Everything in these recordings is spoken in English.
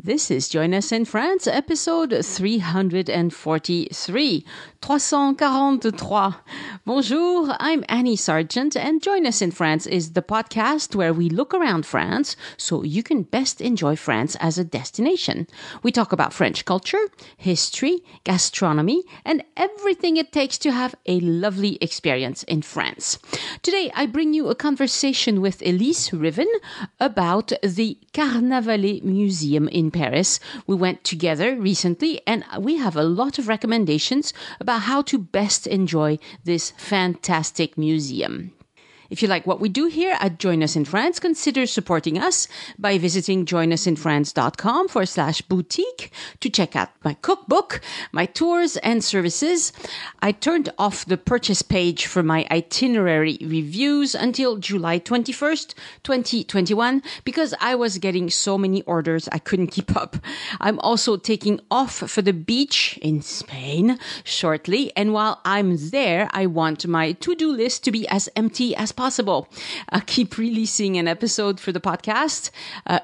This is Join Us in France, episode 343. 343. Bonjour, I'm Annie Sargent, and Join Us in France is the podcast where we look around France so you can best enjoy France as a destination. We talk about French culture, history, gastronomy, and everything it takes to have a lovely experience in France. Today, I bring you a conversation with Elise Riven about the Carnavalet Museum in Paris. We went together recently, and we have a lot of recommendations about how to best enjoy this fantastic museum. If you like what we do here at Join Us in France, consider supporting us by visiting joinusinfrance.com/boutique to check out my cookbook, my tours and services. I turned off the purchase page for my itinerary reviews until July 21st, 2021, because I was getting so many orders I couldn't keep up. I'm also taking off for the beach in Spain shortly, and while I'm there, I want my to-do list to be as empty as possible. I'll keep releasing an episode for the podcast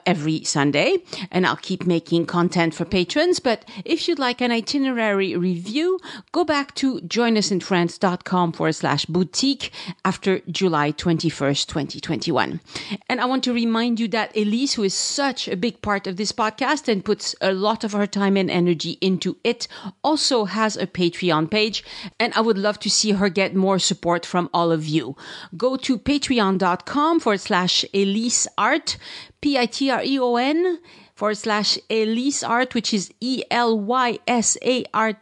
every Sunday, and I'll keep making content for patrons. But if you'd like an itinerary review, go back to joinusinfrance.com/boutique after July 21st, 2021. And I want to remind you that Elise, who is such a big part of this podcast and puts a lot of her time and energy into it, also has a Patreon page, and I would love to see her get more support from all of you. Go to patreon.com/Elise Art, Pitreon/Elise Art, which is ELYSART,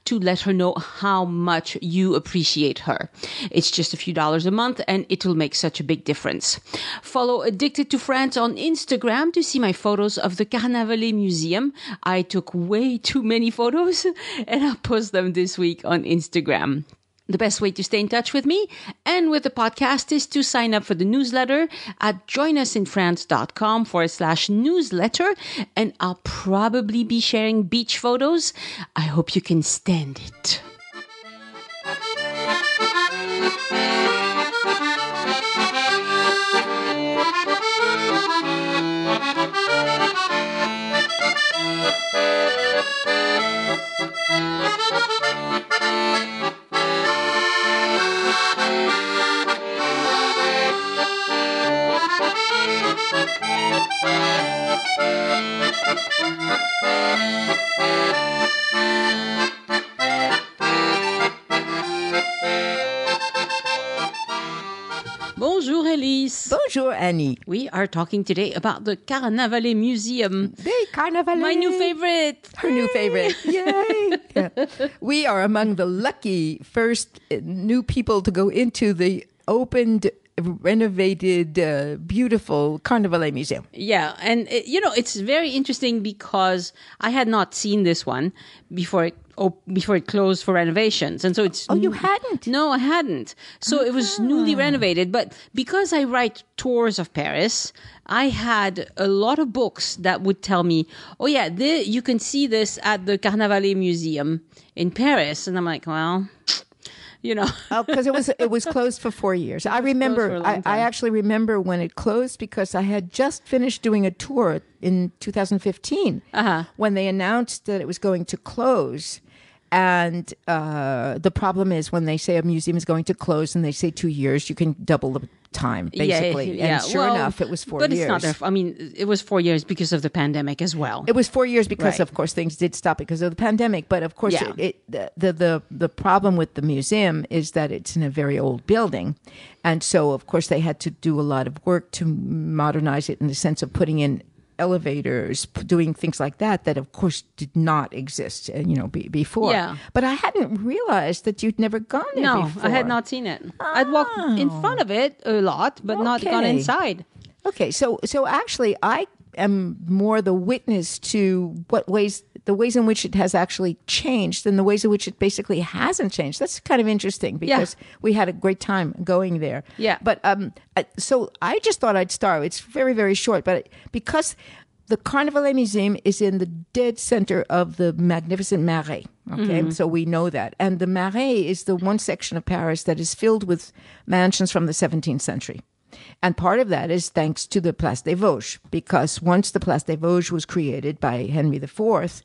to let her know how much you appreciate her. It's just a few dollars a month, and it will make such a big difference. Follow Addicted to France on Instagram to see my photos of the Carnavalet Museum. I took way too many photos, and I'll post them this week on Instagram. The best way to stay in touch with me and with the podcast is to sign up for the newsletter at joinusinfrance.com/newsletter, and I'll probably be sharing beach photos. I hope you can stand it. Bonjour, Elise. Bonjour, Annie. We are talking today about the Carnavalet Museum. The Carnavalet. My new favorite. Her new favorite. Yay. Yeah. We are among the lucky first new people to go into the opened, renovated, beautiful Carnavalet Museum. Yeah. And, it's very interesting because I had not seen this one before it closed for renovations. And so it's... Oh, you hadn't? No, I hadn't. So it was newly renovated. But because I write tours of Paris, I had a lot of books that would tell me, oh yeah, you can see this at the Carnavalet Museum in Paris. And I'm like, well... because it was closed for 4 years. I remember, I actually remember when it closed because I had just finished doing a tour in 2015 when they announced that it was going to close. And the problem is when they say a museum is going to close and they say 2 years, you can double the time, basically. Yeah. And sure enough, it was 4 years. But it's not their fault. I mean, it was 4 years because of the pandemic as well. It was 4 years because, Right. of course, things did stop because of the pandemic. But of course, Yeah. the problem with the museum is that it's in a very old building. And so, of course, they had to do a lot of work to modernize it in the sense of putting in elevators, doing things like that, of course did not exist, before. Yeah. But I hadn't realized that you'd never gone there before. No, I had not seen it. I'd walked in front of it a lot, but not gone Okay. inside. Okay, so actually, I am more the witness to the ways in which it has actually changed than the ways in which it basically hasn't changed. That's kind of interesting because we had a great time going there. Yeah. But so I just thought I'd start. It's very, very short, but because the Carnavalet Museum is in the dead center of the magnificent Marais. Okay, so we know that. And the Marais is the one section of Paris that is filled with mansions from the 17th century. And part of that is thanks to the Place des Vosges, because once the Place des Vosges was created by Henry IV,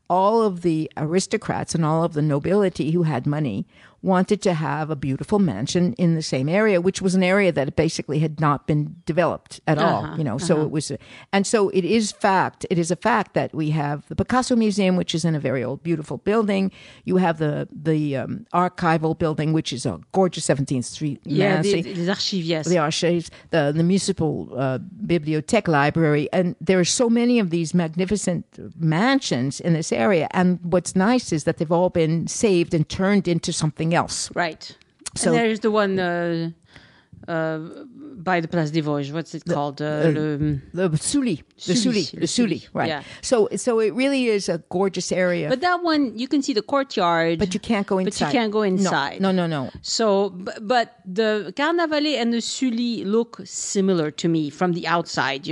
all of the aristocrats and all of the nobility who had money wanted to have a beautiful mansion in the same area, which was an area that basically had not been developed at all, so it was, and so it is a fact that we have the Picasso Museum, which is in a very old, beautiful building. You have the archival building, which is a gorgeous 17th Street. Yeah, the archives, yes. The archives, the municipal bibliothèque library, and there are so many of these magnificent mansions in this area. And what's nice is that they've all been saved and turned into something else. Right. So and there's the one by the Place des Vosges. What's it called? The Sully. The Sully. Right. Yeah. So it really is a gorgeous area. But that one, you can see the courtyard. But you can't go inside. But you can't go inside. No. So, but the Carnavalet and the Sully look similar to me from the outside.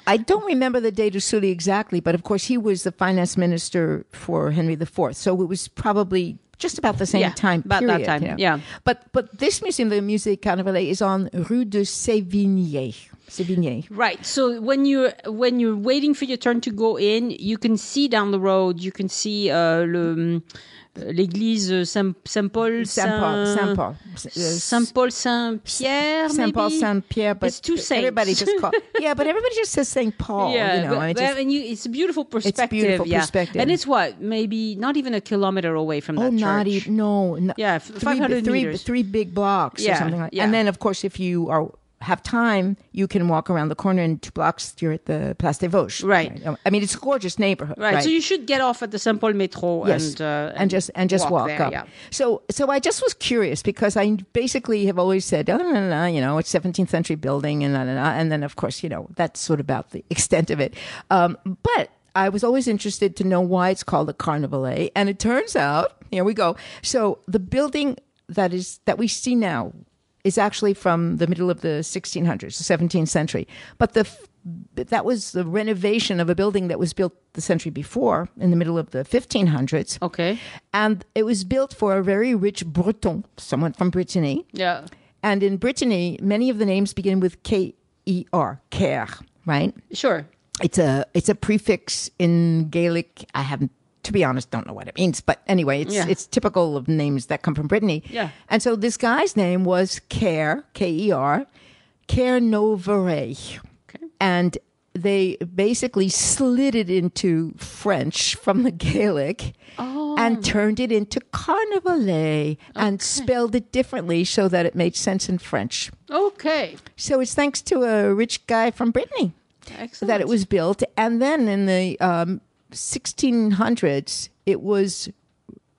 I don't remember the date of Sully exactly, but of course he was the finance minister for Henry IV. So it was probably just about the same time period. About that time, yeah. But this museum, the Musée Carnavalet, is on Rue de Sévigné. Right. So when you're waiting for your turn to go in, you can see down the road. You can see l'église Saint-Paul Saint-Pierre. Saint-Paul Saint-Pierre, but it's two saints. Everybody just call. Yeah, but everybody just says Saint Paul. Yeah, it's a beautiful perspective. It's beautiful perspective, and it's maybe not even a kilometer away from that church. Not even. No. Yeah, 500 meters. Three big blocks or something like that. And then, of course, if you have time, you can walk around the corner in 2 blocks. You're at the Place des Vosges. Right. I mean, it's a gorgeous neighborhood. Right. So you should get off at the Saint Paul Metro and just walk there, up. Yeah. So I just was curious because I basically have always said, it's 17th century building and and then of course, that's sort of about the extent of it. But I was always interested to know why it's called the Carnavalet, and it turns out, here we go. So the building that we see now is actually from the middle of the 1600s, the 17th century. But that was the renovation of a building that was built the century before, in the middle of the 1500s. Okay. And it was built for a very rich Breton, someone from Brittany. Yeah. And in Brittany, many of the names begin with K-E-R, Caer, right? Sure. It's a prefix in Gaelic. I haven't, to be honest, don't know what it means. But anyway, it's typical of names that come from Brittany. Yeah. And so this guy's name was Caer, K-E-R, Caernarvon. Okay. And they basically slid it into French from the Gaelic and turned it into Carnavalet and spelled it differently so that it made sense in French. Okay. So it's thanks to a rich guy from Brittany. Excellent. That it was built. And then in the 1600s, it was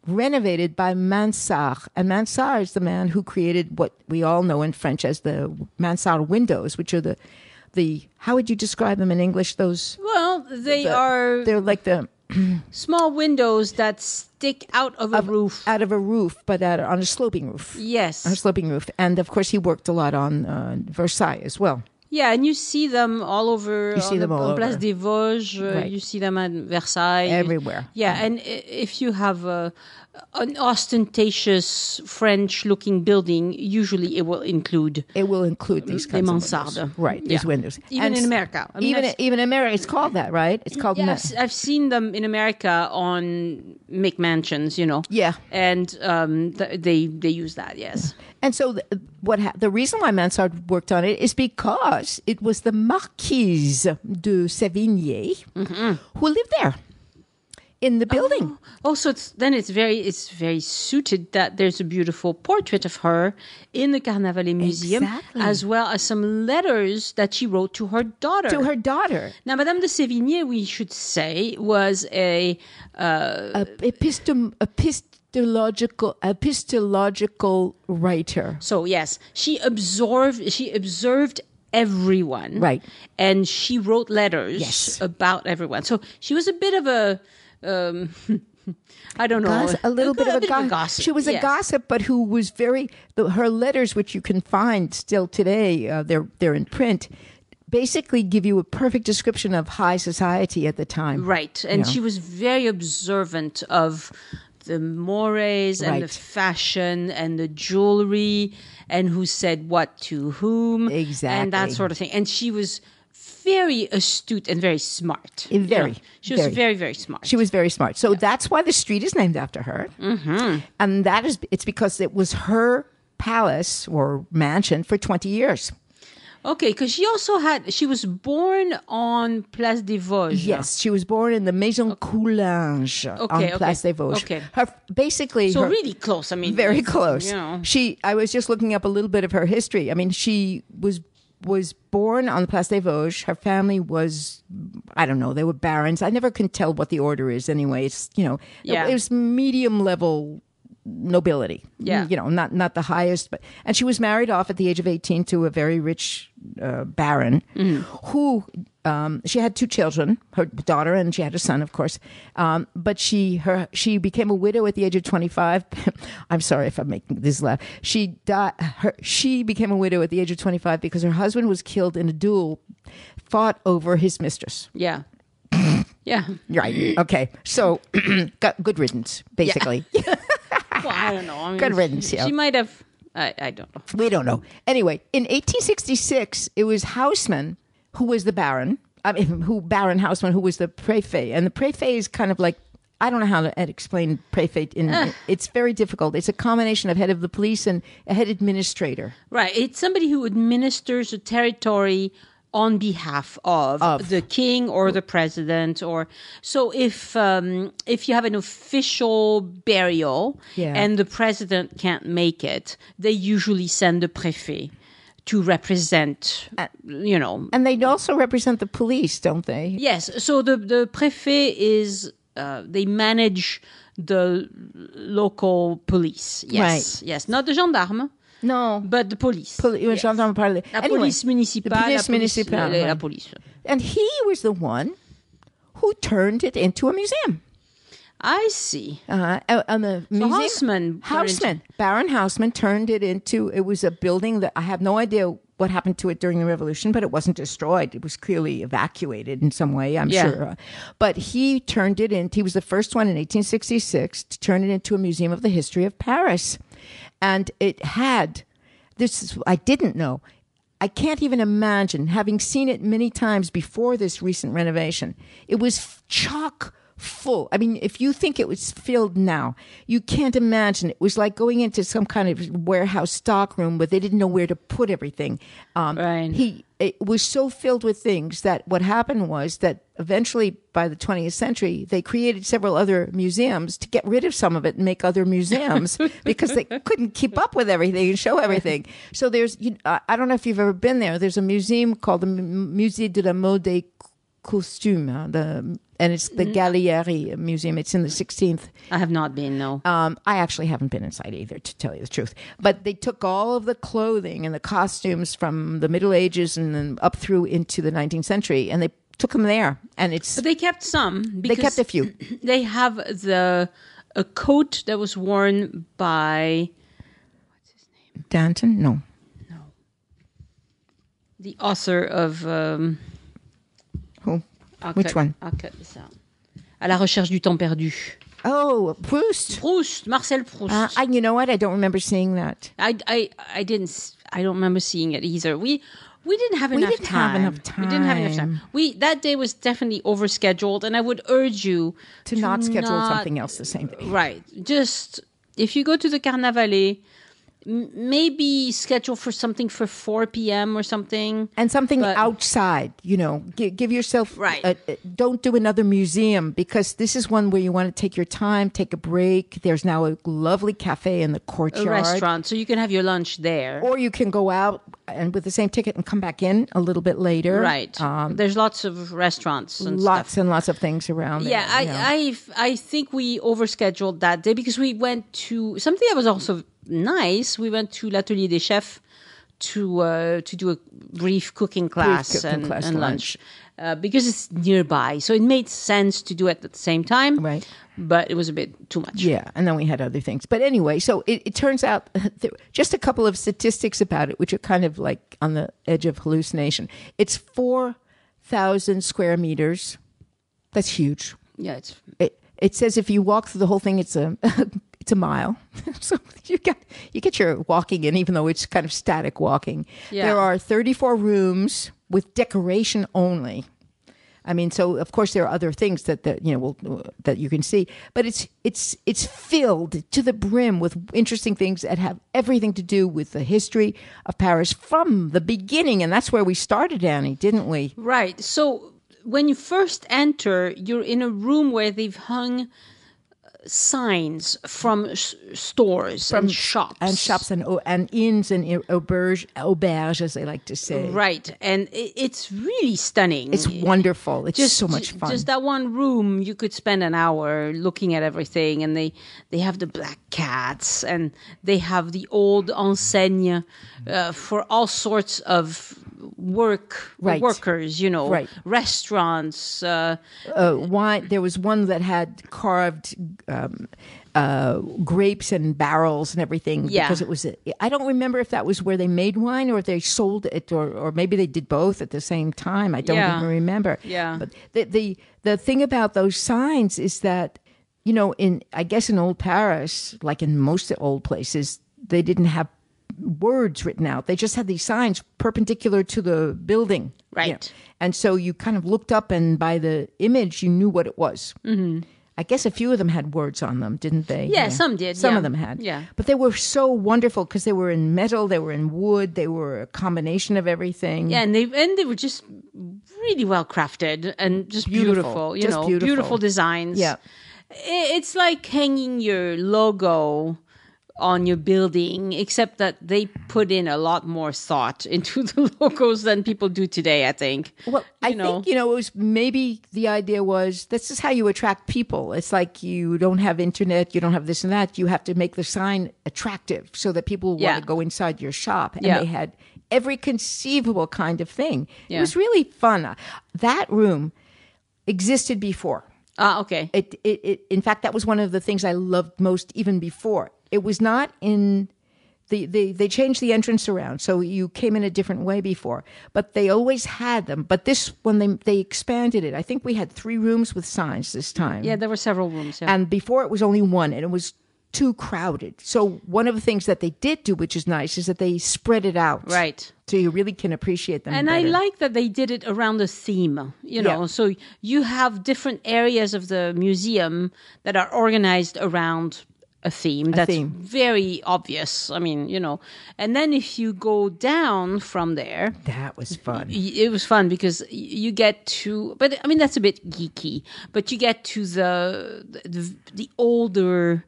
renovated by Mansart. And Mansart is the man who created what we all know in French as the Mansart windows, which are the how would you describe them in English? They're like the small windows that stick out of a roof. Out of a roof, but on a sloping roof. Yes. On a sloping roof. And of course, he worked a lot on Versailles as well. Yeah, and you see them all over. You see them all over. Place des Vosges. Right. You see them at Versailles. Everywhere. Yeah, and if you have an ostentatious French-looking building, usually it will include. It will include these kinds of mansarde. Right, these windows. Even in America. Even in America, it's called that, right? It's called. Yeah, I've seen them in America on McMansions, Yeah. And they use that, yes. And so the reason why Mansart worked on it is because it was the Marquise de Sévigné who lived there in the building. So it's very suited that there's a beautiful portrait of her in the Carnavalet Museum, as well as some letters that she wrote to her daughter. Now, Madame de Sévigné, we should say, was a epistological writer. So yes, she observed everyone, right? And she wrote letters about everyone. So she was a bit of a I don't know, a bit of a gossip. She was a gossip, but who was her letters, which you can find still today, they're in print, basically give you a perfect description of high society at the time. Right. And she was very observant of the mores and the Right. fashion and the jewelry and who said what to whom. Exactly. And that sort of thing. And she was very astute and very smart. She was very, very smart. She was very smart. So that's why the street is named after her. Mm-hmm. And it's because it was her palace or mansion for 20 years. Okay, because she was born on Place des Vosges. Yes, she was born in the Maison Coulanges on Place des Vosges. Okay. So really close. I mean, very close. You know. I was just looking up a little bit of her history. I mean, she was born on the Place des Vosges. Her family was, I don't know, they were barons. I never can tell what the order is anyway. It's, it was medium level nobility. Yeah. Not the highest, and she was married off at the age of 18 to a very rich baron who, she had 2 children, her daughter and she had a son, of course. But she became a widow at the age of 25. I'm sorry if I'm making this laugh. She became a widow at the age of 25 because her husband was killed in a duel fought over his mistress. Yeah. Yeah. Right. Okay. So, got good riddance, basically. Yeah. Well, I don't know. I mean, good riddance. She might have. I don't know. We don't know. Anyway, in 1866, it was Haussmann who was the baron. Baron Haussmann, who was the préfet, and the préfet is kind of like, I don't know how to explain préfet. It's very difficult. It's a combination of head of the police and a head administrator. Right. It's somebody who administers a territory on behalf of the king or the president, or so if you have an official burial and the president can't make it, they usually send the préfet to represent, And they also represent the police, don't they? Yes. So the préfet is they manage the local police. Yes. Right. Yes. Not the gendarme. No. But the police. Yes. Police municipale. The police municipale. La police. And he was the one who turned it into a museum. I see. And the museum, Haussmann. Baron Haussmann turned it into, it was a building that I have no idea what happened to it during the revolution, but it wasn't destroyed. It was clearly evacuated in some way, I'm sure. But he turned it into, he was the first one in 1866 to turn it into a museum of the history of Paris. And it had, I didn't know. I can't even imagine, having seen it many times before this recent renovation. It was chock full. I mean, if you think it was filled now, you can't imagine. It was like going into some kind of warehouse stockroom where they didn't know where to put everything. Right. It was so filled with things that what happened was that eventually by the 20th century, they created several other museums to get rid of some of it and make other museums because they couldn't keep up with everything and show everything. So there's, I don't know if you've ever been there. There's a museum called the Musée de la Mode des Costumes, and it's the Gallieri Museum. It's in the 16th. I have not been, no. I actually haven't been inside either, to tell you the truth. But they took all of the clothing and the costumes from the Middle Ages and then up through into the 19th century, and they took them there. And but they kept some. They kept a few. They have a coat that was worn by, what's his name? Danton? No. The author of... Who? Which one? I'll cut this out. À la recherche du temps perdu. Oh, Proust. Marcel Proust. You know what? I don't remember seeing that. I don't remember seeing it either. We didn't have enough time. We didn't have enough time. That day was definitely overscheduled, and I would urge you to not schedule something else the same day. Right. Just if you go to the Carnavalet, maybe schedule for something for 4 p.m. or something. And something outside, give yourself, right. Don't do another museum, because this is one where you want to take your time, take a break. There's now a lovely cafe in the courtyard. A restaurant, so you can have your lunch there. Or you can go out and with the same ticket and come back in a little bit later. Right. There's lots of restaurants and lots of things around there. Yeah, I think we overscheduled that day because we went to something that was also nice. We went to l'Atelier des Chefs to do a brief cooking class and lunch because it's nearby. So it made sense to do it at the same time. Right. But it was a bit too much. Yeah, and then we had other things. But anyway, so it turns out, just a couple of statistics about it, which are kind of like on the edge of hallucination. It's 4,000 square meters. That's huge. Yeah, It says if you walk through the whole thing, it's a it's a mile. So you get your walking in, even though it's kind of static walking. Yeah. There are 34 rooms with decoration only. I mean, so of course there are other things that that you can see, but it's filled to the brim with interesting things that have everything to do with the history of Paris from the beginning, and that's where we started, Annie, didn't we? Right. So when you first enter, you're in a room where they've hung signs from stores and shops and inns and auberge, as they like to say. Right, and it's really stunning. It's wonderful. It's just so much fun. Just that one room, you could spend an hour looking at everything, and they have the black cats, and they have the old enseigne for all sorts of workers, restaurants. Wine. There was one that had carved grapes and barrels and everything. Yeah. Because it was. I don't remember if that was where they made wine or they sold it, or maybe they did both at the same time. I don't even remember. Yeah. But the thing about those signs is that, in old Paris, like in most old places, they didn't have words written out. They just had these signs perpendicular to the building. Right. And so you kind of looked up, and by the image, you knew what it was. Mm-hmm. I guess a few of them had words on them, didn't they? Yeah, some did. Some of them had. Yeah. But they were so wonderful because they were in metal, they were in wood, they were a combination of everything. Yeah, and they were just really well crafted and just beautiful. Beautiful designs. Yeah. It's like hanging your logo on your building, except that they put in a lot more thought into the logos than people do today, I think. Well, I think, it was maybe the idea was this is how you attract people. It's like you don't have internet, you don't have this and that. You have to make the sign attractive so that people want to go inside your shop. And they had every conceivable kind of thing. Yeah. It was really fun. That room existed before. Okay. It in fact, that was one of the things I loved most even before. It was not in they changed the entrance around, so you came in a different way before. But they always had them. But this, when they expanded it, I think we had 3 rooms with signs this time. Yeah, there were several rooms. Yeah. And before it was only one, and it was too crowded. So one of the things that they did do, which is nice, is that they spread it out. Right. So you really can appreciate them and better. I like that they did it around a theme, So you have different areas of the museum that are organized around a theme that's very obvious. I mean, and then if you go down from there, that was fun. It was fun because you get to, but I mean, that's a bit geeky, but you get to the older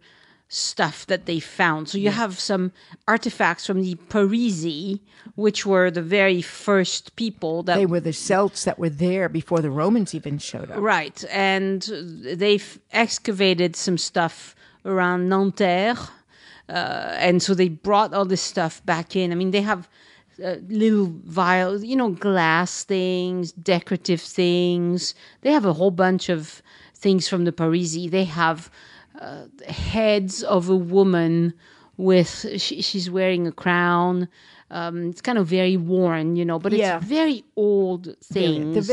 stuff that they found. So you have some artifacts from the Parisi, which were the very first people that... They were the Celts that were there before the Romans even showed up. Right. And they've excavated some stuff around Nanterre. And so they brought all this stuff back in. I mean, they have little vials, glass things, decorative things. They have a whole bunch of things from the Parisi. They have... heads of a woman with she's wearing a crown. It's kind of very worn, but it's very old things.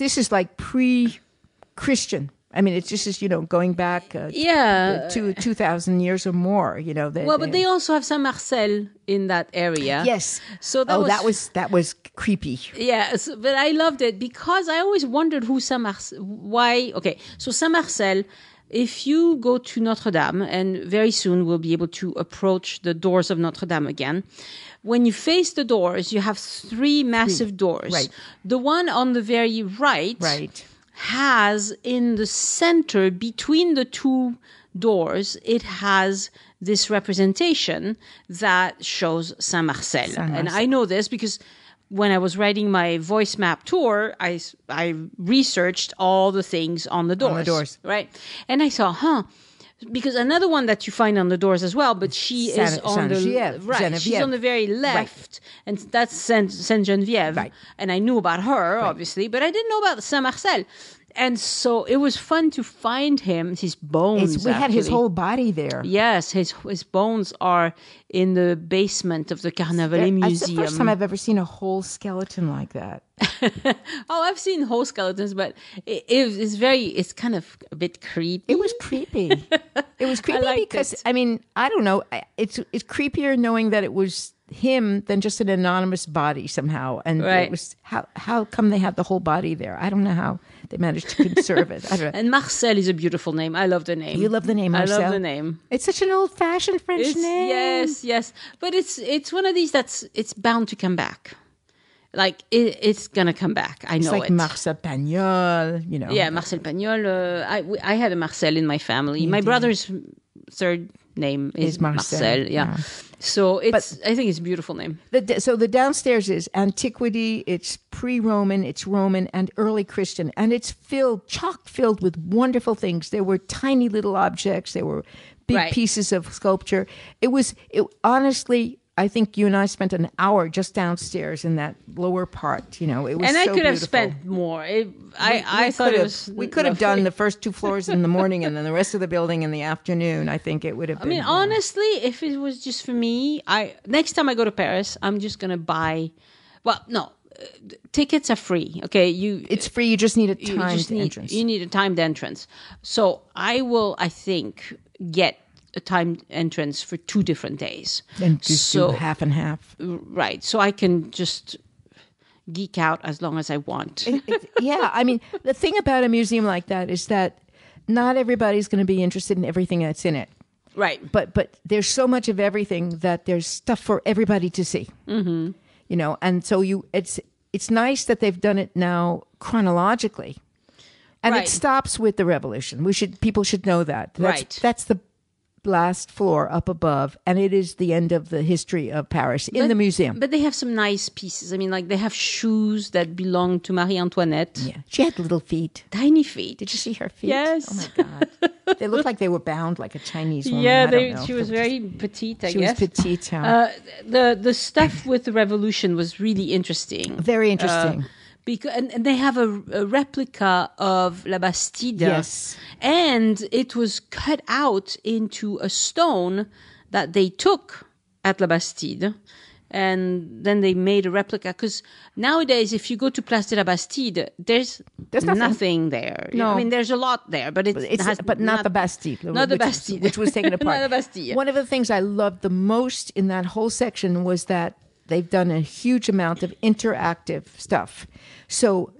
This is like pre-Christian. I mean, it's just going back to 2,000 years or more. But they also have Saint Marcel in that area. Yes. So that was creepy. Yeah, but I loved it because I always wondered who Saint Marcel. Why? Okay, so Saint Marcel. If you go to Notre Dame, and very soon we'll be able to approach the doors of Notre Dame again, when you face the doors, you have 3 massive doors. Right. The one on the very right has in the center, between the 2 doors, it has this representation that shows Saint Marcel. And I know this because... when I was writing my voice map tour, I researched all the things on the doors. Right. And I saw, because another one that you find on the doors as well, but she is on the Geneviève. She's on the very left, and that's Saint Geneviève. Right. And I knew about her, obviously, but I didn't know about Saint Marcel. And so it was fun to find him, his bones. We had his whole body there. Yes, his bones are in the basement of the Carnavalet Museum. That's the first time I've ever seen a whole skeleton like that. Oh, I've seen whole skeletons, but it's kind of a bit creepy. It was creepy. It was creepy because, I mean, I don't know. It's creepier knowing that it was him than just an anonymous body somehow. And it was how come they have the whole body there? I don't know how they managed to conserve it. I don't know. And Marcel is a beautiful name. I love the name. You love the name, Marcel? I love the name. It's such an old-fashioned French name. Yes. But it's one of these it's bound to come back. Like, it's going to come back. I know it. It's like Marcel Pagnol, you know. Yeah, Marcel Pagnol. I had a Marcel in my family. My brother's third name is Marcel. Yeah. So I think it's a beautiful name. So the downstairs is antiquity, it's pre-Roman, it's Roman, and early Christian. And it's chock-filled with wonderful things. There were tiny little objects. There were big pieces of sculpture. Honestly, I think you and I spent an hour just downstairs in that lower part. You know, it was and so I could beautiful. have spent more. I thought it was. We could have done the first 2 floors in the morning and then the rest of the building in the afternoon. I think it would have been. I mean, honestly, if it was just for me, next time I go to Paris, I'm just gonna buy. Well, no. Tickets are free. Okay, it's free. You just need a timed entrance. You need a timed entrance. So I will, I think, get a timed entrance for 2 different days. And just do half and half. Right. So I can just geek out as long as I want. Yeah. I mean, the thing about a museum like that is that not everybody's going to be interested in everything that's in it. Right. But there's so much of everything that there's stuff for everybody to see. Mm-hmm. You know, and so it's nice that they've done it now chronologically. And it stops with the revolution. People should know that. That's the last floor up above, and it is the end of the history of Paris in the museum. But they have some nice pieces. I mean, like they have shoes that belong to Marie Antoinette. Yeah, she had little feet, tiny feet. Did you see her feet? Yes. Oh my God, they looked like they were bound like a Chinese woman. Yeah, she was very petite. I guess she was petite. Huh? The stuff with the revolution was really interesting. Very interesting. Because and they have a replica of La Bastide. Yes. And it was cut out into a stone that they took at La Bastide. And then they made a replica. Because nowadays, if you go to Place de la Bastide, there's nothing there. No. I mean, there's a lot there, but not the Bastille. Not the Bastille. Which was taken apart. Not the Bastille. One of the things I loved the most in that whole section was that they've done a huge amount of interactive stuff. So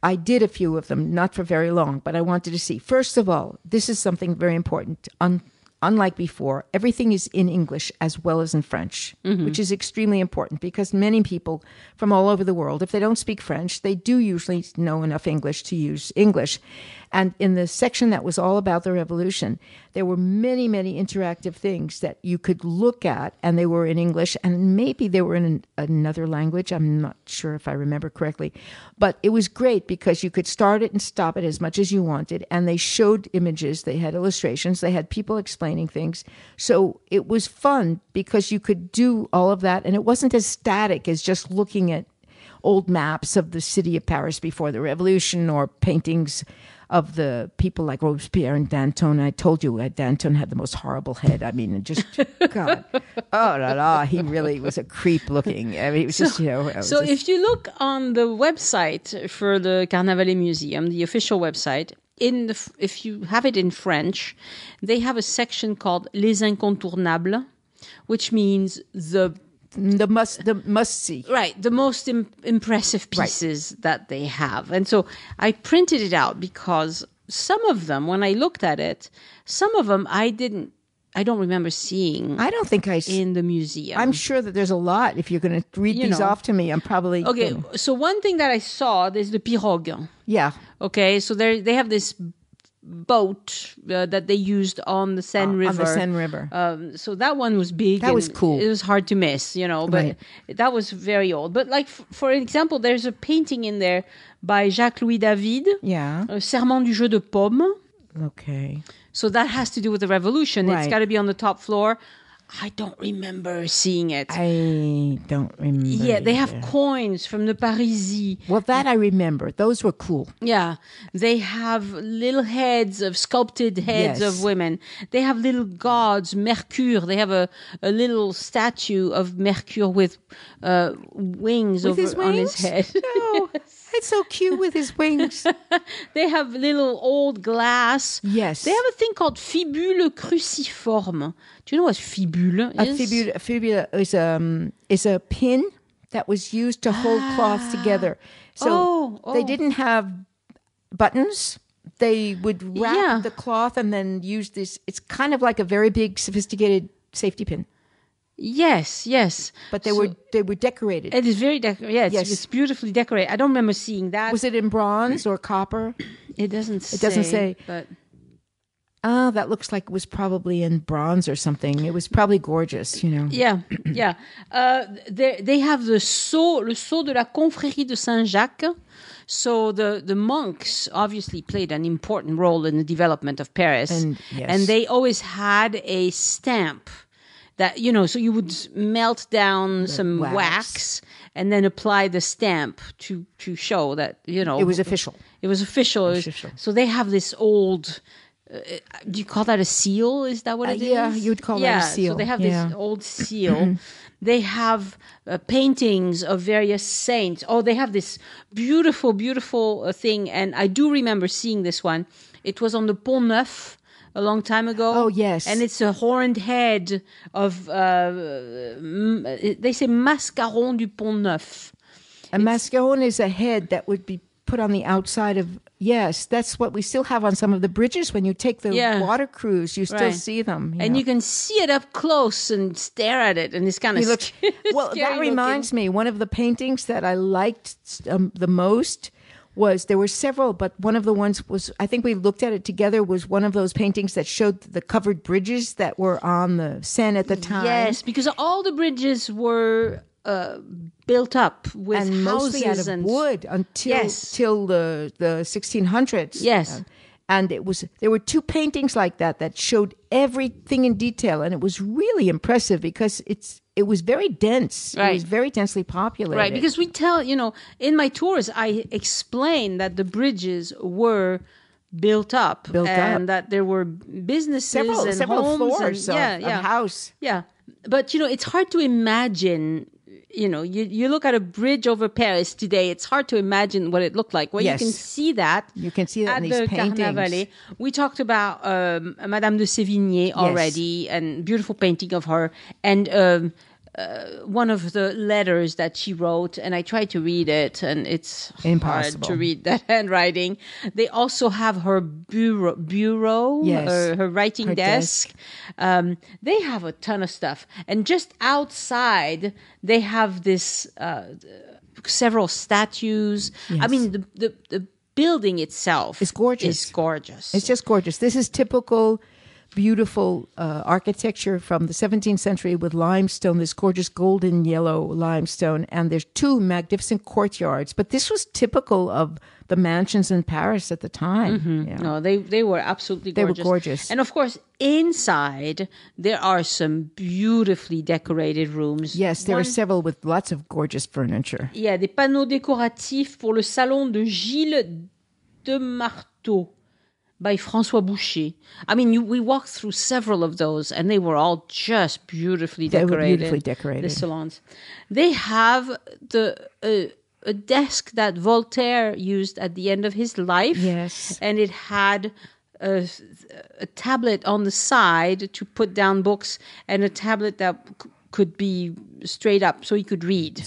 I did a few of them, not for very long, but I wanted to see. First of all, this is something very important. Unlike before, everything is in English as well as in French, which is extremely important because many people from all over the world, if they don't speak French, they do usually know enough English to use English. And in the section that was all about the revolution, there were many, many interactive things that you could look at, and they were in English, and maybe they were in another language. I'm not sure if I remember correctly. But it was great because you could start it and stop it as much as you wanted, and they showed images, they had illustrations, they had people explaining things. So it was fun because you could do all of that, and it wasn't as static as just looking at old maps of the city of Paris before the revolution or paintings of the people like Robespierre and Danton. I told you Danton had the most horrible head. I mean, just, God. Oh, la, la. He really was a creep looking. I mean, it was just, you know. So if you look on the website for the Carnavalet Museum, the official website, if you have it in French, they have a section called Les Incontournables, which means the must see. Right, the most impressive pieces that they have. And so I printed it out because some of them, when I looked at it, some of them I don't remember seeing. I don't think in the museum. I'm sure that there's a lot. If you're going to read these off to me, I'm probably okay. So one thing that I saw, there's the pirogue. Yeah. Okay, so they have this boat that they used on the Seine River. On the Seine River. So that one was big. That was cool. It was hard to miss, but that was very old. But like, for example, there's a painting in there by Jacques-Louis David. Yeah. Serment du jeu de paume. Okay. So that has to do with the revolution. Right. It's got to be on the top floor. I don't remember seeing it. I don't remember. Yeah, they have coins from the Parisis. Well, that I remember. Those were cool. Yeah. They have little sculpted heads of women. They have little gods, Mercure. They have a little statue of Mercure with wings on his head. No. Yes. It's so cute with his wings. They have little old glass. Yes. They have a thing called fibule cruciforme. Do you know what fibule is? A fibula is a pin that was used to hold cloth together. So they didn't have buttons. They would wrap the cloth and then use this. It's kind of like a very big, sophisticated safety pin. Yes. But they were decorated. It is very decorated. Yes, it's beautifully decorated. I don't remember seeing that. Was it in bronze or copper? It doesn't say. It doesn't say. But that looks like it was probably in bronze or something. It was probably gorgeous, you know. Yeah. They have le sceau de la confrérie de Saint-Jacques. So the monks obviously played an important role in the development of Paris. And they always had a stamp that, you know, so you would melt down some wax and then apply the stamp to show that, you know. It was official. It was official. So they have this old... do you call that a seal? Is that what it is? Yeah, you'd call that a seal. So they have this old seal. They have paintings of various saints. Oh, they have this beautiful, beautiful thing. And I do remember seeing this one. It was on the Pont Neuf a long time ago. Oh, yes. And it's a horned head of, they say Mascaron du Pont Neuf. A mascaron is a head that would be put on the outside of... Yes, that's what we still have on some of the bridges. When you take the water cruise, you still see them. You can see it up close and stare at it, and it's kind of well, that reminds me, one of the paintings that I liked the most was, there were several, but one of the ones was, I think we looked at it together, was one of those paintings that showed the covered bridges that were on the Seine at the time. Yes, because all the bridges were... built up with and houses mostly out of wood until the 1600s. Yes, and there were two paintings like that showed everything in detail, and it was really impressive because it was very dense. Right. It was very densely populated. Right, because we tell, you know, in my tours I explain that the bridges were built up that there were businesses several homes floors of house. Yeah, but you know, it's hard to imagine. You know, you look at a bridge over Paris today, it's hard to imagine what it looked like. Well, you can see that. You can see that in these paintings. Carnavalet. We talked about Madame de Sévigné already, and beautiful painting of her. And one of the letters that she wrote, and I tried to read it, and it's impossible hard to read that handwriting. They also have her bureau, her writing desk. They have a ton of stuff, and just outside they have this several statues. Yes. I mean, the building itself is gorgeous. It's just gorgeous. This is typical. Beautiful architecture from the 17th century with limestone, this gorgeous golden yellow limestone, and there's two magnificent courtyards. But this was typical of the mansions in Paris at the time. Mm-hmm. Yeah. No, they were absolutely gorgeous. They were gorgeous. And of course, inside, there are some beautifully decorated rooms. Yes, there are several with lots of gorgeous furniture. Yeah, des panneaux décoratifs pour le salon de Gilles de Marteau. By François Boucher. I mean, we walked through several of those, and they were all just beautifully decorated. They were beautifully decorated. The salons. They have a desk that Voltaire used at the end of his life. Yes. And it had a tablet on the side to put down books, and a tablet that could be straight up so he could read.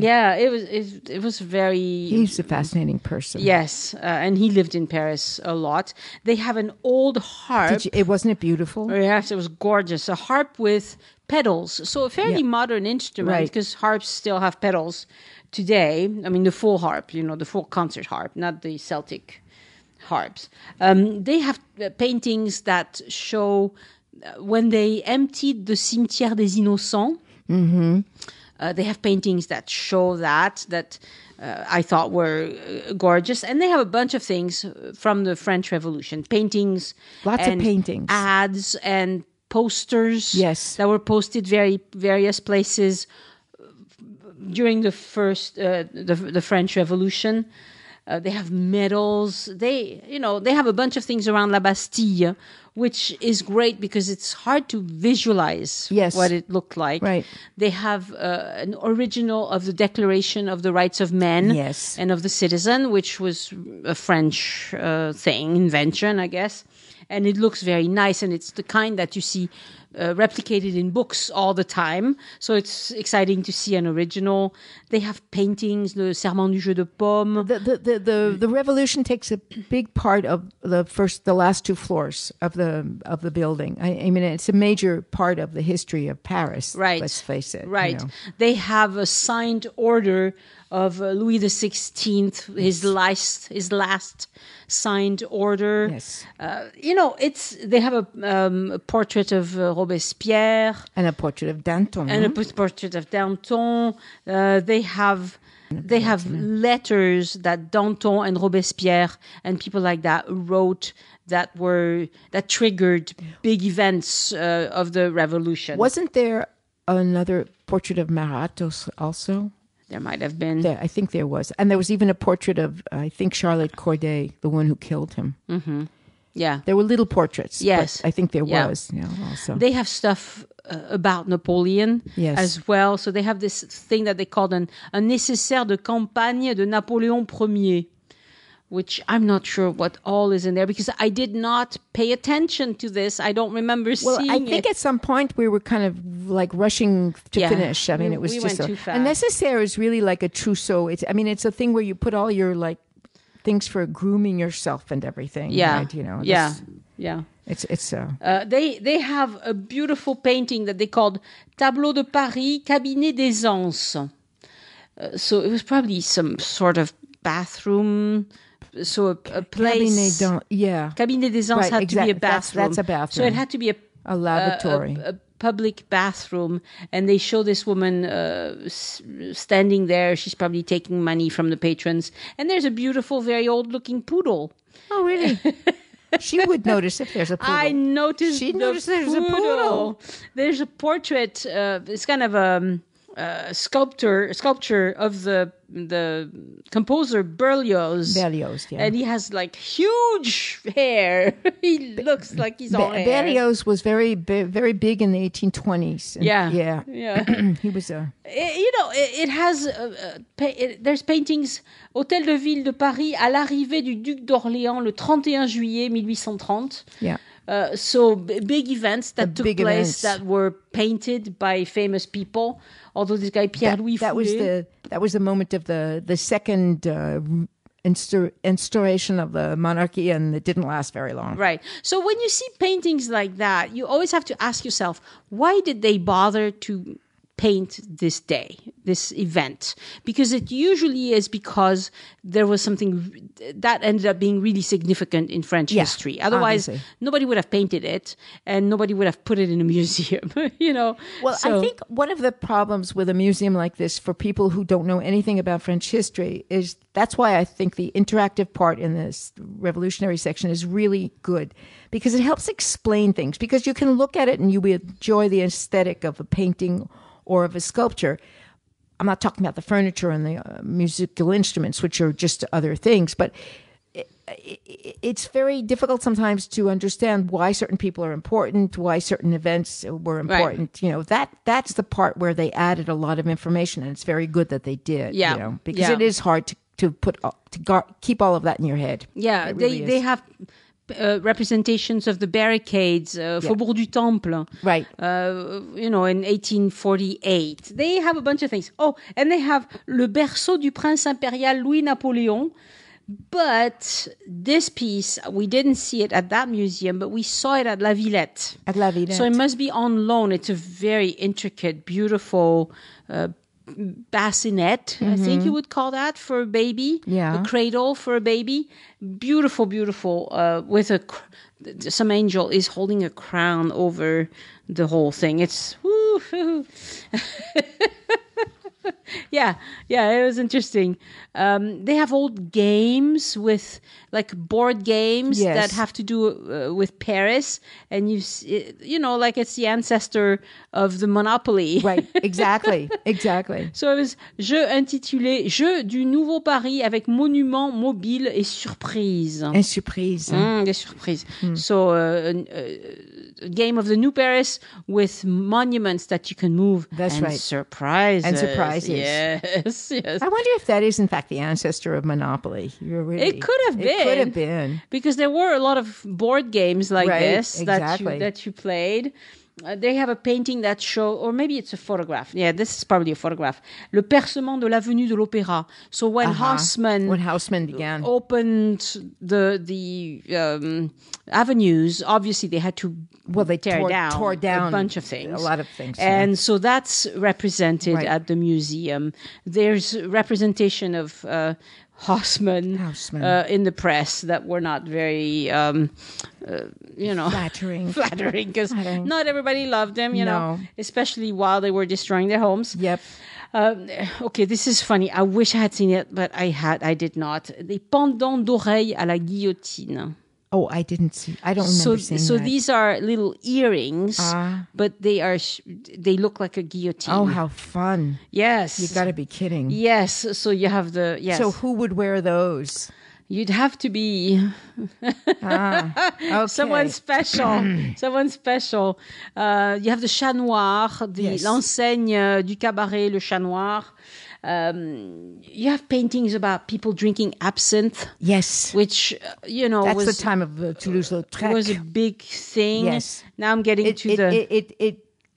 Yeah, it was very... He's a fascinating person. Yes, and he lived in Paris a lot. They have an old harp. Wasn't it beautiful? Yes, it was gorgeous. A harp with pedals. So a fairly modern instrument, because harps still have pedals today. I mean, the full harp, you know, the full concert harp, not the Celtic harps. They have paintings that show... when they emptied the Cimetière des Innocents, they have paintings that show that I thought were gorgeous. And they have a bunch of things from the French Revolution. Paintings. Lots of paintings. Ads and posters. Yes. That were posted various places during the the French Revolution. They have medals. They have a bunch of things around La Bastille which is great because it's hard to visualize what it looked like. Right. They have an original of the Declaration of the Rights of Man and of the Citizen, which was a French invention, I guess. And it looks very nice, and it's the kind that you see replicated in books all the time. So it's exciting to see an original. They have paintings, Le Serment du Jeu de Paume. The Revolution takes a big part of the last two floors of the building. I mean, it's a major part of the history of Paris. Right. Let's face it. Right. They have a signed order of Louis XVI, his last signed order. Yes. They have a portrait of Robespierre and a portrait of Danton. And a portrait of Danton. They have letters that Danton and Robespierre and people like that wrote that triggered big events of the revolution. Wasn't there another portrait of Marat also? There might have been. I think there was. And there was even a portrait of, I think, Charlotte Corday, the one who killed him. Mm-hmm. Yeah. There were little portraits. Yes. But I think there was also. They have stuff about Napoleon as well. So they have this thing that they called un nécessaire de campagne de Napoléon Ier, which I'm not sure what all is in there because I did not pay attention to this. I don't remember seeing it. Well, I think at some point we were kind of like rushing to finish. I mean, it was we just went too fast. A nécessaire is really like a trousseau. It's a thing where you put all your like things for grooming yourself and everything. Yeah. Right? Yeah. It's they have a beautiful painting that they called Tableau de Paris, Cabinet des Anses. So it was probably some sort of bathroom. So a place. Cabinet des Anses had to be a bathroom. That's a bathroom. So it had to be a lavatory. A public bathroom. And they show this woman standing there. She's probably taking money from the patrons. And there's a beautiful, very old-looking poodle. Oh, really? She would notice if there's a poodle. I noticed She'd notice there's a poodle. There's a portrait. It's kind of a sculpture of the composer Berlioz. And he has like huge hair. He looks like he's all hair. Berlioz was very big in the 1820s. Yeah. He was a. It has. There's paintings. Hôtel de Ville de Paris à l'arrivée du Duc d'Orléans le 31 juillet 1830. Yeah. So big events that took place that were painted by famous people. Although this guy Pierre-Louis Foulet. That was the moment of the second instauration of the monarchy, and it didn't last very long. Right. So when you see paintings like that, you always have to ask yourself, why did they bother to paint this day, this event? Because it usually is because there was something that ended up being really significant in French history. Otherwise, nobody would have painted it and nobody would have put it in a museum, Well, I think one of the problems with a museum like this for people who don't know anything about French history is that's why I think the interactive part in this revolutionary section is really good because it helps explain things because you can look at it and you enjoy the aesthetic of a painting or of a sculpture. I'm not talking about the furniture and the musical instruments, which are just other things, but it's very difficult sometimes to understand why certain people are important, why certain events were important. Right. That's the part where they added a lot of information, and it's very good that they did. Yeah. Because it is hard to keep all of that in your head. Yeah, really they have representations of the barricades, Faubourg du Temple. Right. In 1848. They have a bunch of things. Oh, and they have Le Berceau du Prince Impérial Louis-Napoléon. But this piece, we didn't see it at that museum, but we saw it at La Villette. At La Villette. So it must be on loan. It's a very intricate, beautiful bassinet, I think you would call that, for a baby. Yeah. A cradle for a baby. Beautiful, beautiful. With some angel is holding a crown over the whole thing. It's Yeah, it was interesting. They have old games with like board games that have to do with Paris, and like it's the ancestor of the Monopoly. Right, exactly. So it was jeu intitulé Jeu du Nouveau Paris avec monuments mobiles et surprises. Et surprises. Des surprises. So a game of the New Paris with monuments that you can move. That's right. Surprises. And surprises. Yes. I wonder if that is in fact the ancestor of Monopoly. It could have been. It could have been. Because there were a lot of board games like this exactly. that you played. They have a painting that shows, or maybe it's a photograph. Yeah, this is probably a photograph. Le percement de l'avenue de l'Opéra. So when Haussmann began opened the avenues, obviously they had to tore down a bunch of things. A lot of things. And so that's represented at the museum. There's representation of Haussmann in the press that were not very, flattering because not everybody loved him, know, especially while they were destroying their homes. Yep. Okay, this is funny. I wish I had seen it, but I did not. Les pendants d'oreilles à la guillotine. Oh, I didn't see. I don't remember seeing that. So these are little earrings, but they look like a guillotine. Oh, how fun! Yes, you got to be kidding. Yes, so you have So who would wear those? You'd have to be okay. someone special. Someone special. You have the chat noir, l'enseigne du cabaret, le chat noir. You have paintings about people drinking absinthe. Yes. Which, that's the time of Toulouse-Lautrec. It was a big thing. Yes. Now I'm getting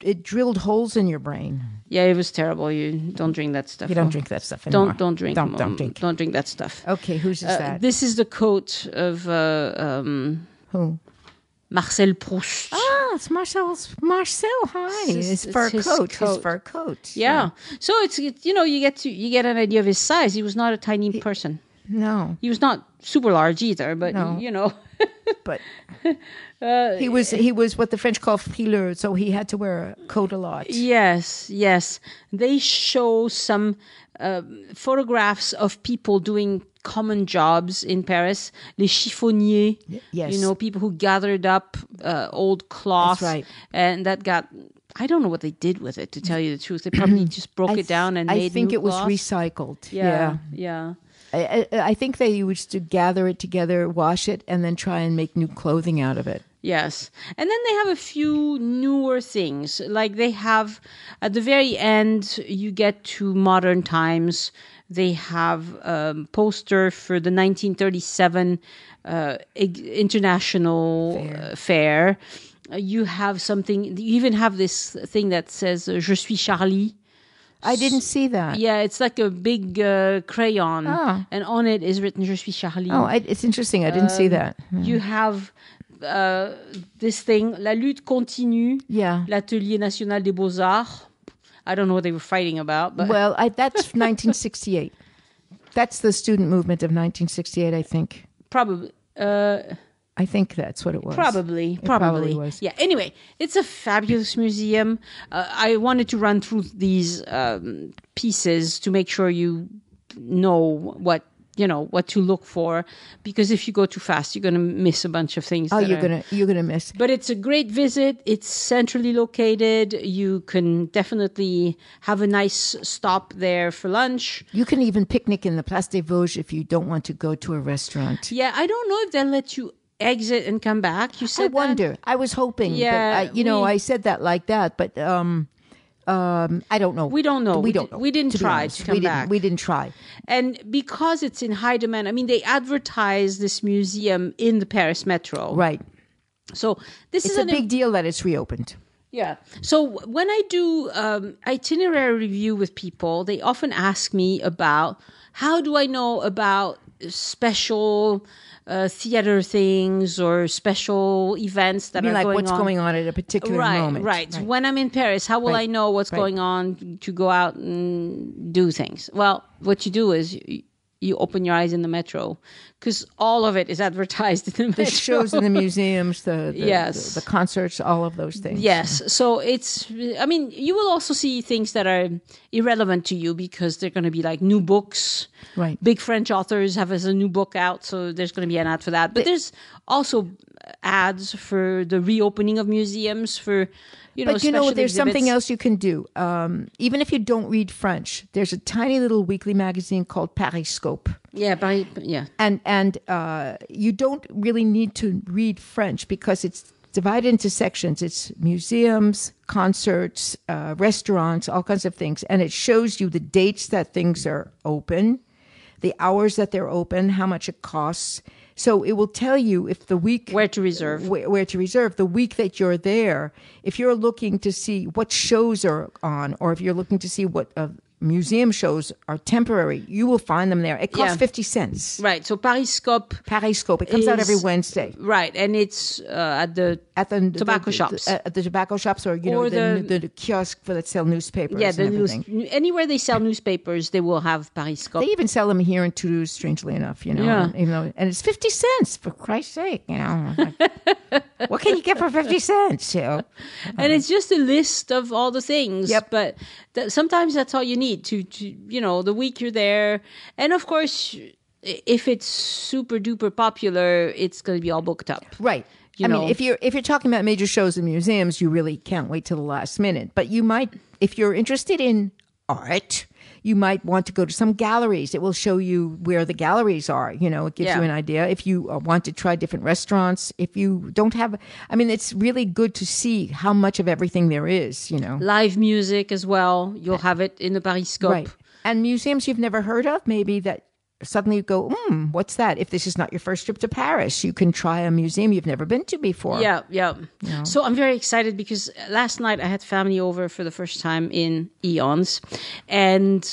it drilled holes in your brain. Yeah, it was terrible. You don't drink that stuff. You don't drink that stuff anymore. Don't drink. Don't drink. Don't drink that stuff. Okay, whose is that? This is the coat of who? Marcel Proust. Ah, it's Marcel. Hi, his fur coat. His fur coat. Yeah. So it's you get an idea of his size. He was not a tiny person. No. He was not super large either, but But he was what the French call frileux, so he had to wear a coat a lot. Yes. They show some photographs of people doing common jobs in Paris, les chiffonniers. Yes. People who gathered up old cloth. That's right. And that got, I don't know what they did with it, to tell you the truth. They probably just broke it down and made new I think it was cloth. recycled. Yeah. I think they used to gather it together, wash it, and then try and make new clothing out of it. Yes. And then they have a few newer things. Like they have, at the very end, you get to modern times. They have a poster for the 1937 International Fair. You have something, you even have this thing that says, Je suis Charlie. I didn't see that. Yeah, it's like a big crayon. And on it is written, Je suis Charlie. Oh, it's interesting. I didn't see that. You have this thing, La lutte continue, l'Atelier National des Beaux-Arts. I don't know what they were fighting about. But well, that's 1968. That's the student movement of 1968, I think. Probably. I think that's what it was. Probably was. Yeah. Anyway, it's a fabulous museum. I wanted to run through these pieces to make sure you know what to look for, because if you go too fast, you're going to miss a bunch of things. Oh, you're gonna miss. But it's a great visit. It's centrally located. You can definitely have a nice stop there for lunch. You can even picnic in the Place des Vosges if you don't want to go to a restaurant. Yeah, I don't know if they'll let you exit and come back. You said I wonder. That? I was hoping. Yeah, but I said that like that, but I don't know. We don't know. We don't know. We didn't try to come back. We didn't try. And because it's in high demand, I mean, they advertise this museum in the Paris metro. Right. So it's a big deal that it's reopened. Yeah. So when I do itinerary review with people, they often ask me about how do I know about special theater things or special events that are like going on. What's going on at a particular moment. Right. When I'm in Paris, how will I know what's going on to go out and do things? Well, what you do is you open your eyes in the metro, because all of it is advertised in the metro. The shows in the museums, yes. the concerts, all of those things. Yes. So you will also see things that are irrelevant to you because they're going to be like new books. Right. Big French authors have a new book out, so there's going to be an ad for that. But there's also ads for the reopening of museums, for but there's exhibits. something else you can do. Even if you don't read French, there's a tiny little weekly magazine called Pariscope. Yeah, and you don't really need to read French because it's divided into sections. It's museums, concerts, restaurants, all kinds of things, and it shows you the dates that things are open, the hours that they're open, how much it costs. So it will tell you if the week... Where to reserve. Where to reserve. The week that you're there, if you're looking to see what shows are on, or if you're looking to see what museum shows are temporary, you will find them there. It costs 50 cents. Right. So Pariscope. It comes out every Wednesday. Right. And it's at the tobacco shops. At the tobacco shops, or the kiosk that sell newspapers. Yeah, anywhere they sell newspapers, they will have Pariscope. They even sell them here in Toulouse, strangely enough, Yeah. Even though, and it's 50 cents, for Christ's sake, What can you get for 50 cents? And it's just a list of all the things. Yep. But sometimes that's all you need to the week you're there. And of course, if it's super duper popular, it's going to be all booked up. Right. mean, if you're talking about major shows in museums, you really can't wait till the last minute. But you might, if you're interested in art, you might want to go to some galleries. It will show you where the galleries are. It gives you an idea. If you want to try different restaurants, if you don't have, it's really good to see how much of everything there is, Live music as well. You'll have it in the Pariscope. Right. And museums you've never heard of, maybe that suddenly you go, what's that? If this is not your first trip to Paris, you can try a museum you've never been to before. Yeah. So I'm very excited because last night I had family over for the first time in eons. And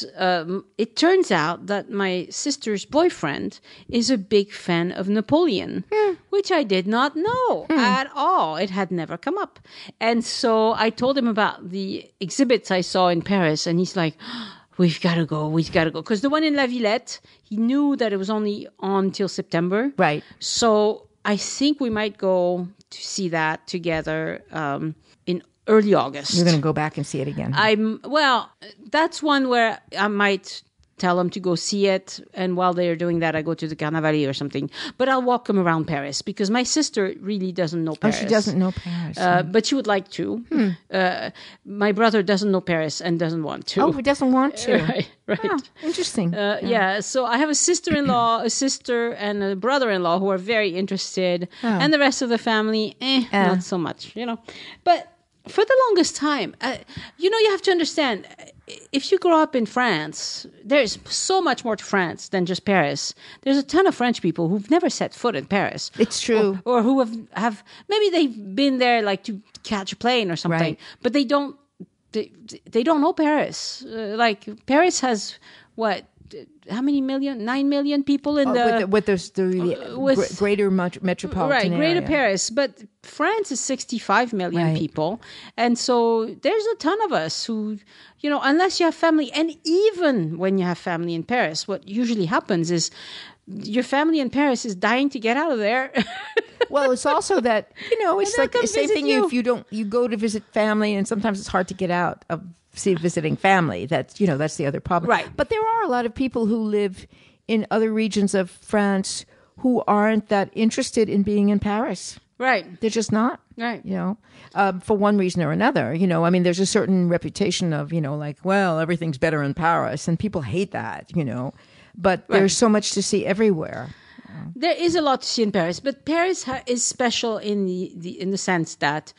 it turns out that my sister's boyfriend is a big fan of Napoleon, which I did not know at all. It had never come up. And so I told him about the exhibits I saw in Paris, and he's like, We've got to go. Because the one in La Villette, he knew that it was only on till September. Right. So I think we might go to see that together in early August. You're going to go back and see it again. That's one where I might tell them to go see it. And while they're doing that, I go to the Carnavalet or something. But I'll walk them around Paris because my sister really doesn't know Paris. Oh, she doesn't know Paris. But she would like to. My brother doesn't know Paris and doesn't want to. Oh, he doesn't want to. Right. Oh, interesting. Yeah. So I have a sister-in-law, a sister, and a brother-in-law who are very interested. And the rest of the family, not so much, But for the longest time, you have to understand, if you grow up in France, there's so much more to France than just Paris. There's a ton of French people who've never set foot in Paris. It's true. Or who have maybe they've been there like to catch a plane or something, right. But they don't know Paris. Like Paris has what? How many million? 9 million people in with greater metropolitan right, greater area. Paris. But France is 65 million people, and so there's a ton of us who, unless you have family, and even when you have family in Paris, what usually happens is your family in Paris is dying to get out of there. Well, it's also that it's like the same thing. If you go to visit family, and sometimes it's hard to get out of visiting family. That's the other problem. Right. But there are a lot of people who live in other regions of France who aren't that interested in being in Paris. Right. They're just not. Right. For one reason or another. There's a certain reputation of everything's better in Paris, and people hate that. But there's so much to see everywhere. There is a lot to see in Paris, but Paris is special in the sense that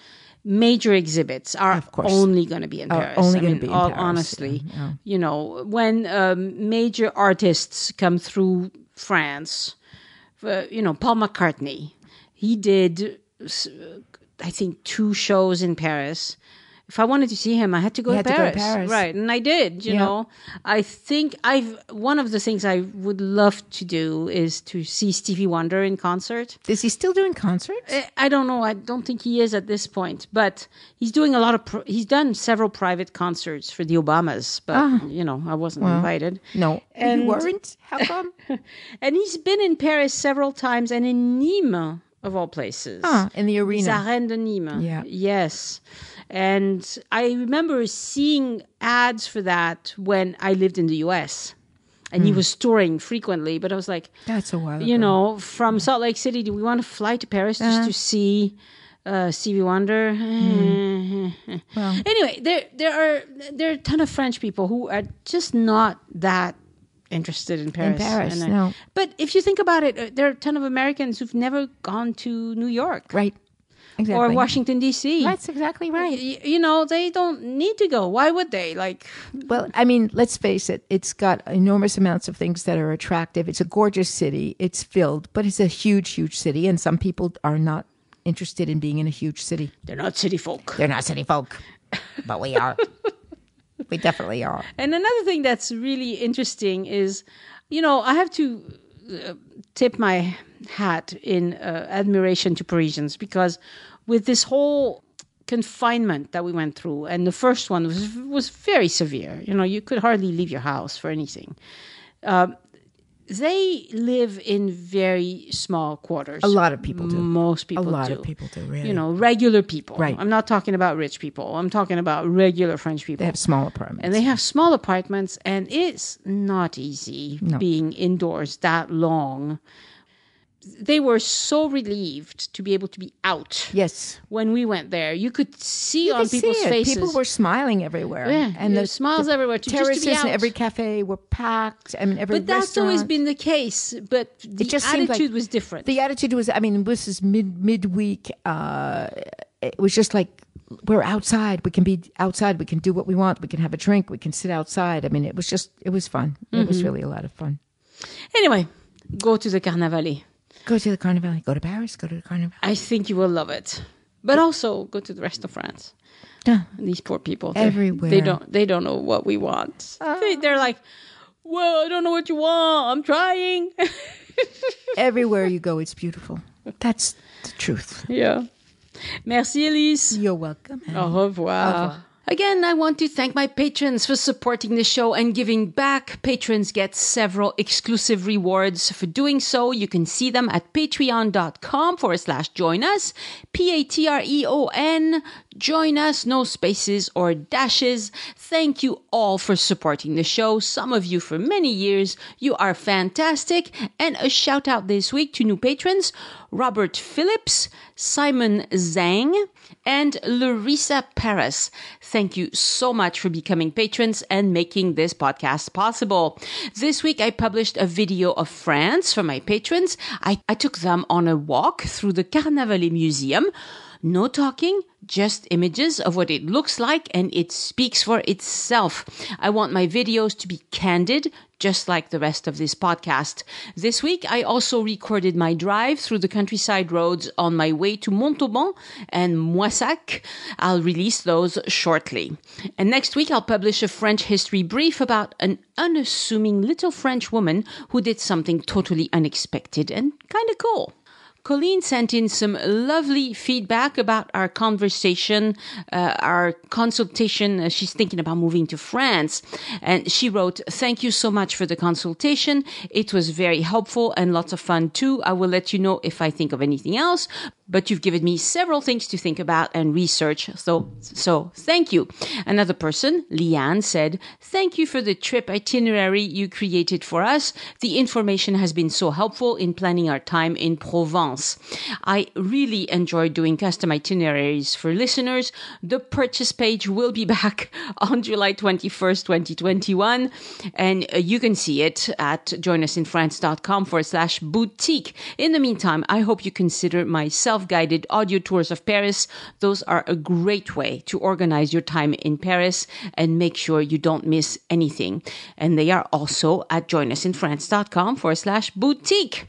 major exhibits are only going to be in Paris. Only going to be in Paris. Honestly, when major artists come through France, Paul McCartney, he did, I think, 2 shows in Paris. if I wanted to see him, I had to go to Paris. To go to Paris. Right. And I did, you know. I think one of the things I would love to do is to see Stevie Wonder in concert. Is he still doing concerts? I don't know. I don't think he is at this point, but he's doing a lot of, he's done several private concerts for the Obamas, but, you know, I wasn't invited. No. And you weren't? How come? And he's been in Paris several times and in Nîmes, of all places. In the arena. Les Arènes de Nîmes. Yeah. Yes. And I remember seeing ads for that when I lived in the US. And he was touring frequently, but I was like, that's a while ago. You know, from Salt Lake City, do we want to fly to Paris just to see Stevie Wonder? Well. Anyway, there are a ton of French people who are just not that interested in Paris. No. But if you think about it, there are a ton of Americans who've never gone to New York. Right. Exactly. Or Washington, D.C. That's exactly right. You know, they don't need to go. Why would they? Well, I mean, let's face it. It's got enormous amounts of things that are attractive. It's a gorgeous city. It's filled, but it's a huge, huge city. And some people are not interested in being in a huge city. They're not city folk. They're not city folk, but we are. We definitely are. And another thing that's really interesting is, you know, I have to tip my hat in admiration to Parisians, because with this whole confinement that we went through, and the first one was very severe. You know, you could hardly leave your house for anything. They live in very small quarters. A lot of people do. Most people do. A lot of people do, really. You know, regular people. Right. I'm not talking about rich people. I'm talking about regular French people. They have small apartments. And they have small apartments, and it's not easy being indoors that long. They were so relieved to be able to be out. Yes. When we went there, you could see on people's faces. People were smiling everywhere. Yeah, and the smiles everywhere. Terraces in every cafe were packed. I mean, every But that's always been the case. But the attitude was different. The attitude was, I mean, this is midweek. It was just like, we're outside. We can be outside. We can do what we want. We can have a drink. We can sit outside. I mean, it was fun. It was really a lot of fun. Anyway, go to the Carnavalet. Go to the Carnival. Go to Paris. Go to the Carnival. I think you will love it. But also go to the rest of France. These poor people. Everywhere. They don't know what we want. They're like, well, I don't know what you want. I'm trying. Everywhere you go, it's beautiful. That's the truth. Yeah. Merci, Elise. You're welcome. Au revoir. Au revoir. Again, I want to thank my patrons for supporting the show and giving back. Patrons get several exclusive rewards for doing so. You can see them at patreon.com/join us. Patreon. Join us, no spaces or dashes. Thank you all for supporting the show. Some of you for many years. You are fantastic. And a shout out this week to new patrons, Robert Phillips, Simon Zhang, and Larissa Paris. Thank you so much for becoming patrons and making this podcast possible. This week, I published a video of France for my patrons. I took them on a walk through the Carnavalet Museum. No talking, just images of what it looks like, and it speaks for itself. I want my videos to be candid, just like the rest of this podcast. This week, I also recorded my drive through the countryside roads on my way to Montauban and Moissac. I'll release those shortly. And next week, I'll publish a French history brief about an unassuming little French woman who did something totally unexpected and kind of cool. Colleen sent in some lovely feedback about our conversation, our consultation. She's thinking about moving to France. And she wrote, "Thank you so much for the consultation. It was very helpful and lots of fun too. I will let you know if I think of anything else. But you've given me several things to think about and research. So thank you." Another person, Leanne, said, "Thank you for the trip itinerary you created for us. The information has been so helpful in planning our time in Provence. I really enjoyed doing custom itineraries for listeners. The purchase page will be back on July 21st, 2021. And you can see it at joinusinfrance.com/boutique. In the meantime, I hope you consider my self-guided audio tours of Paris. Those are a great way to organize your time in Paris and make sure you don't miss anything. And they are also at joinusinfrance.com/boutique.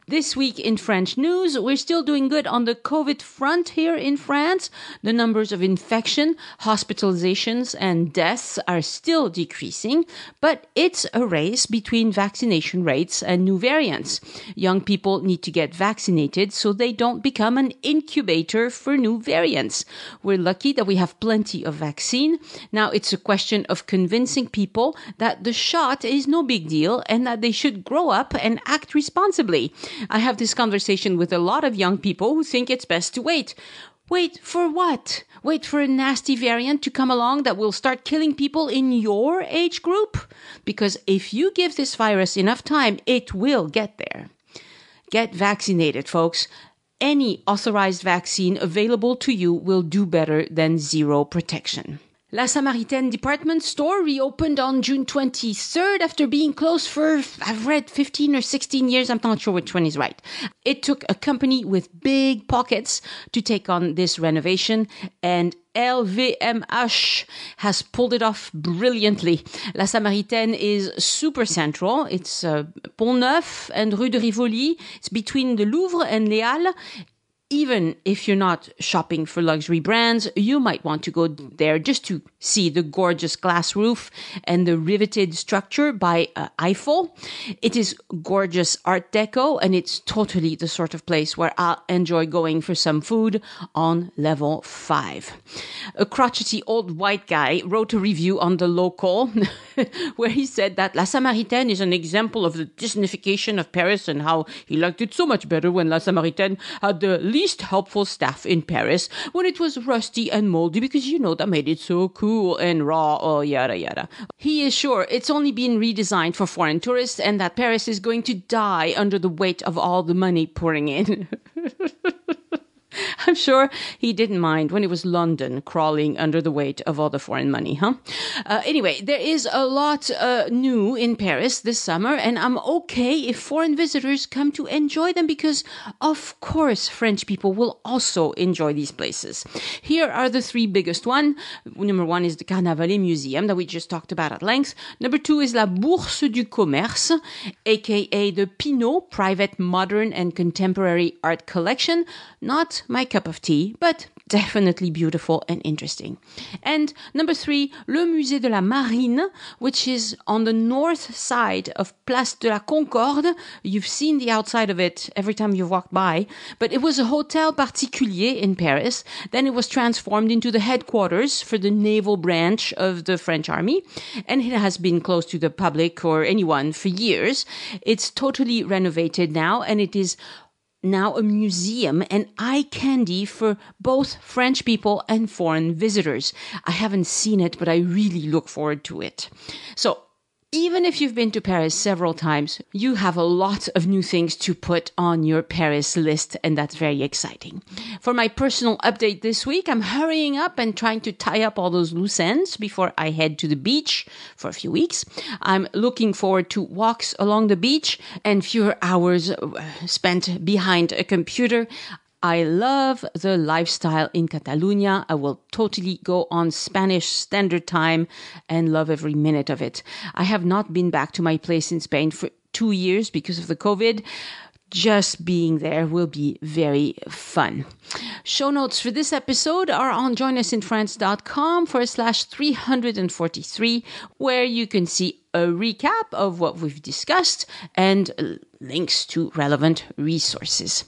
This week in French news. We're still doing good on the COVID front here in France. The numbers of infection, hospitalizations, and deaths are still decreasing, but it's a race between vaccination rates and new variants. Young people need to get vaccinated so they don't become an incubator for new variants. We're lucky that we have plenty of vaccine. Now it's a question of convincing people that the shot is no big deal and that they should grow up and act responsibly. I have this conversation with a lot of young people who think it's best to wait. Wait for what? Wait for a nasty variant to come along that will start killing people in your age group? Because if you give this virus enough time, it will get there. Get vaccinated, folks. Any authorized vaccine available to you will do better than zero protection. La Samaritaine department store reopened on June 23rd after being closed for, I've read 15 or 16 years. I'm not sure which one is right. It took a company with big pockets to take on this renovation, and LVMH has pulled it off brilliantly. La Samaritaine is super central. It's Pont Neuf and Rue de Rivoli. It's between the Louvre and Les Halles. Even if you're not shopping for luxury brands, you might want to go there just to see the gorgeous glass roof and the riveted structure by Eiffel. It is gorgeous art deco, and it's totally the sort of place where I'll enjoy going for some food on level 5. A crotchety old white guy wrote a review on The Local where he said that La Samaritaine is an example of the Disneyfication of Paris and how he liked it so much better when La Samaritaine had the least helpful staff in Paris, when it was rusty and moldy because, that made it so cool and raw, yada yada. He is sure it's only been redesigned for foreign tourists and that Paris is going to die under the weight of all the money pouring in. I'm sure he didn't mind when it was London crawling under the weight of all the foreign money, huh? Anyway, there is a lot new in Paris this summer, and I'm okay if foreign visitors come to enjoy them because, of course, French people will also enjoy these places. Here are the 3 biggest ones. Number 1 is the Carnavalet Museum that we just talked about at length. Number 2 is La Bourse du Commerce, aka the Pinault Private Modern and Contemporary Art Collection. Not my cup of tea, but definitely beautiful and interesting. And number 3, Le Musée de la Marine, which is on the north side of Place de la Concorde. You've seen the outside of it every time you've walked by, but it was a Hôtel Particulier in Paris. Then it was transformed into the headquarters for the naval branch of the French army, and it has been closed to the public or anyone for years. It's totally renovated now, and it is now a museum and eye candy for both French people and foreign visitors. I haven't seen it, but I really look forward to it. So, even if you've been to Paris several times, you have a lot of new things to put on your Paris list, and that's very exciting. For my personal update this week, I'm hurrying up and trying to tie up all those loose ends before I head to the beach for a few weeks. I'm looking forward to walks along the beach and fewer hours spent behind a computer. I love the lifestyle in Catalonia. I will totally go on Spanish Standard Time and love every minute of it. I have not been back to my place in Spain for 2 years because of the COVID. Just being there will be very fun. Show notes for this episode are on joinusinfrance.com/343, where you can see a recap of what we've discussed and links to relevant resources.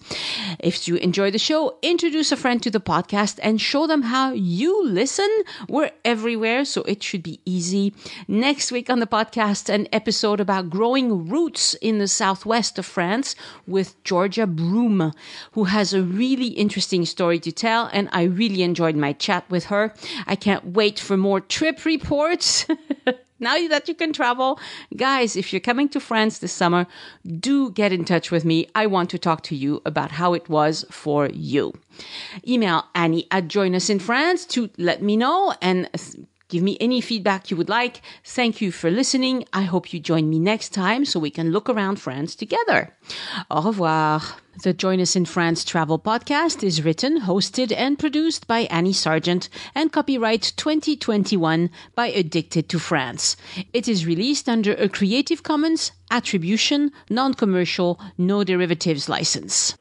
If you enjoy the show, introduce a friend to the podcast and show them how you listen. We're everywhere, so it should be easy. Next week on the podcast, an episode about growing roots in the southwest of France with Georgia Broom, who has a really interesting story to tell, and I really enjoyed my chat with her. I can't wait for more trip reports. Now that you can travel, guys, if you're coming to France this summer, do get in touch with me. I want to talk to you about how it was for you. Email Annie@joinusinfrance to let me know and give me any feedback you would like. Thank you for listening. I hope you join me next time so we can look around France together. Au revoir. The Join Us in France travel podcast is written, hosted, and produced by Annie Sargent and copyright 2021 by Addicted to France. It is released under a Creative Commons Attribution, Non-Commercial, No Derivatives license.